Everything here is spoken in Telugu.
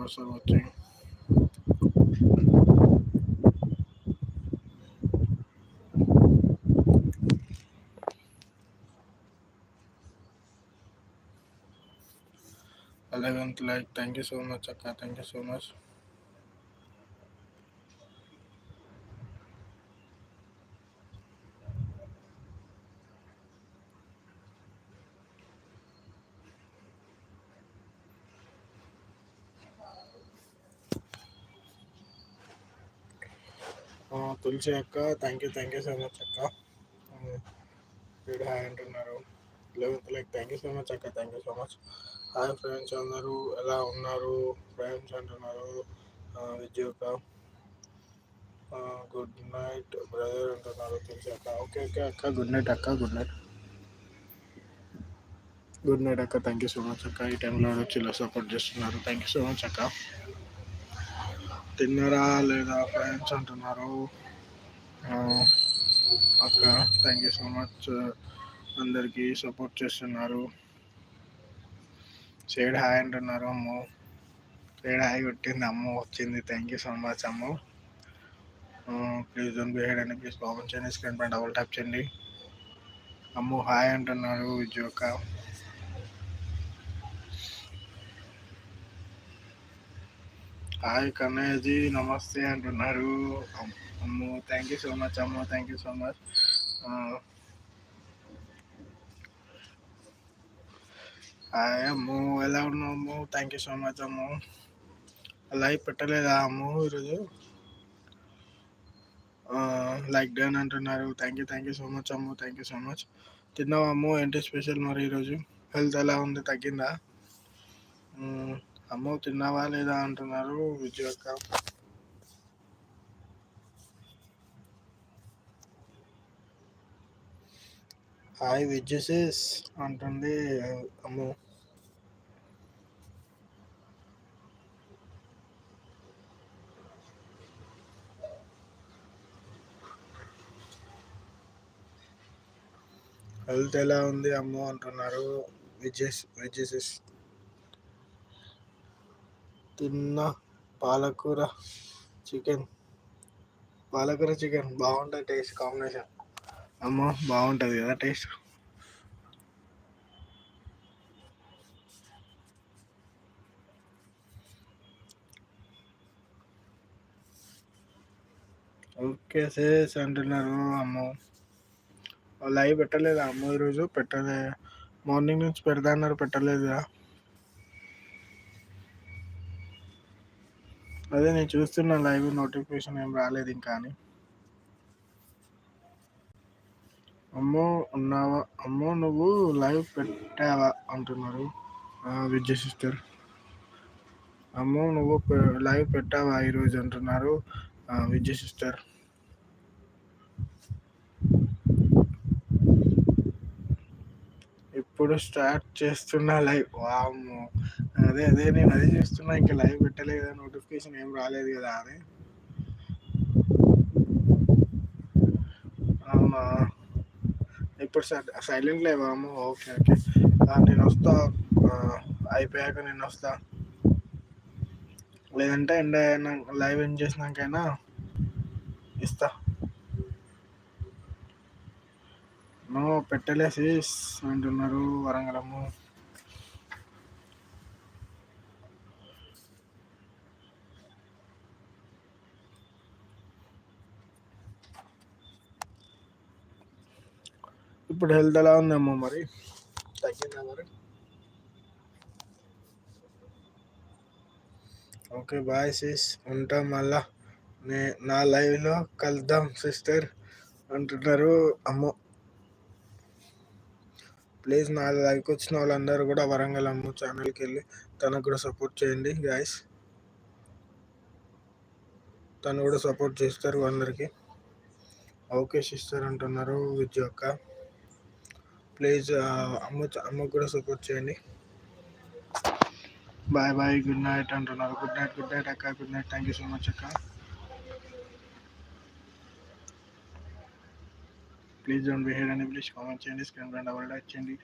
members are watching. Eleventh like, thank you so much, Akka. Thank you so much. Tulasi అక్క, థ్యాంక్ యూ సో మచ్ అక్క. హాయ్ అంటున్నారు. 11th like, thank you so much అక్క. Thank you so much. Hi friends, అందరూ ఎలా ఉన్నారు ఫ్రెండ్స్ అంటున్నారు. విజయ్ అక్క, గుడ్ నైట్ బ్రదర్ అంటున్నారు. తులసి అక్క, ఓకే ఓకే అక్క, గుడ్ నైట్ అక్క, గుడ్ నైట్. గుడ్ నైట్ అక్క, థ్యాంక్ యూ సో మచ్ అక్క. ఈ టైంలో వచ్చి ఇలా సపోర్ట్ చేస్తున్నారు. థ్యాంక్ యూ సో మచ్ అక్క. తిన్నారా లేదా ఫ్రెండ్స్ అంటున్నారు. అక్క, థ్యాంక్ యూ సో మచ్, అందరికీ సపోర్ట్ చేస్తున్నారు. షేడ్ హాయ్ అంటున్నారు. అమ్ము షేడ్ హాయ్ కొట్టింది, అమ్ము వచ్చింది. Thank you so much Ammu. Please don't behave అండి, ప్లీజ్ కామెంట్ చేయండి, స్క్రీన్ పైన డబుల్ ట్యాప్ చేయండి. అమ్ము హాయ్ అంటున్నారు. విజయ్ అక్క, హాయ్ కన్నయ్యజీ నమస్తే అంటున్నారు. Ammu thank you so much Ammu, thank you so much. Hi Ammu, ఎలా ఉన్నావు Ammu? Thank you so much Ammu. Live పెట్టలేదా అమ్ము ఈరోజు? లైక్ డన్ అంటున్నారు. Thank you so much Ammu, thank you so much. తిన్నావా అమ్ము? ఏంటి స్పెషల్ మరి ఈరోజు? హెల్త్ ఎలా ఉంది, తగ్గిందా? అమ్ము తిన్నావా లేదా అంటున్నారు. విజయ్ అక్క, హాయ్ విజయస్ అంటుంది అమ్ము. హెల్త్ ఎలా ఉంది అమ్ము అంటున్నారు. విజయస్ తిన్న పాలకూర చికెన్ బాగుంటుంది టేస్ట్, కాంబినేషన్ అమ్మో బాగుంటుంది కదా టేస్ట్. ఓకే సేస్ అంటున్నారు. అమ్మో లైవ్ పెట్టలేదా అమ్మో ఈరోజు? పెట్టలే, మార్నింగ్ నుంచి పెడతా అన్నారు, పెట్టలేదా? అదే నేను చూస్తున్నా లైవ్, నోటిఫికేషన్ ఏం రాలేదు ఇంకా అని. అమ్మో ఉన్నావా అమ్మో, నువ్వు లైవ్ పెట్టావా అంటున్నారు. విజయ్ సిస్టర్, అమ్మో నువ్వు లైవ్ పెట్టావా ఈరోజు అంటున్నారు. విజయ్ సిస్టర్, ఇప్పుడు స్టార్ట్ చేస్తున్నా లైవ్. వామ్మో, అదే నేను అదే చేస్తున్నా, ఇంకా లైవ్ పెట్టలేదు కదా, నోటిఫికేషన్ ఏం రాలేదు కదా అని. అవునా, ఇప్పుడు సైలెంట్ లేవాము. ఓకే ఓకే, నేను వస్తా, అయిపోయాక నేను వస్తా, లేదంటే ఎండ్ అయినా లైవ్ ఎండ్ చేసినాకైనా ఇస్తా. నో పెట్టలేసి అంటున్నారు వరంగలము. ఇప్పుడు హెల్త్ ఎలా ఉందమ్మో మరి, తగ్గిందా మరి? ఓకే బాయ్ సిస్, ఉంటాం మళ్ళా నా లైవ్లో కలుద్దాం సిస్టర్ అంటున్నారు. అమ్మో ప్లీజ్ నా లైవ్కి వచ్చిన వాళ్ళందరూ కూడా వరంగల్ అమ్ము ఛానల్కి వెళ్ళి తనకు కూడా సపోర్ట్ చేయండి గాయస్. తను కూడా సపోర్ట్ చేస్తారు అందరికీ. ఓకే సిస్టర్ అంటున్నారు విజయ్ అక్క. ప్లీజ్ అమ్మకు కూడా సపోర్ట్ చేయండి. బాయ్ బాయ్, గుడ్ నైట్ అంటున్నారు. గుడ్ నైట్ అక్క, good night. Thank you so much అక్క. ప్లీజ్ డోంట్ బిహేవ్ అని, ప్లీజ్ కామెంట్ చేయండి, స్క్రీన్ పైన డబుల్ ట్యాప్ చేయండి.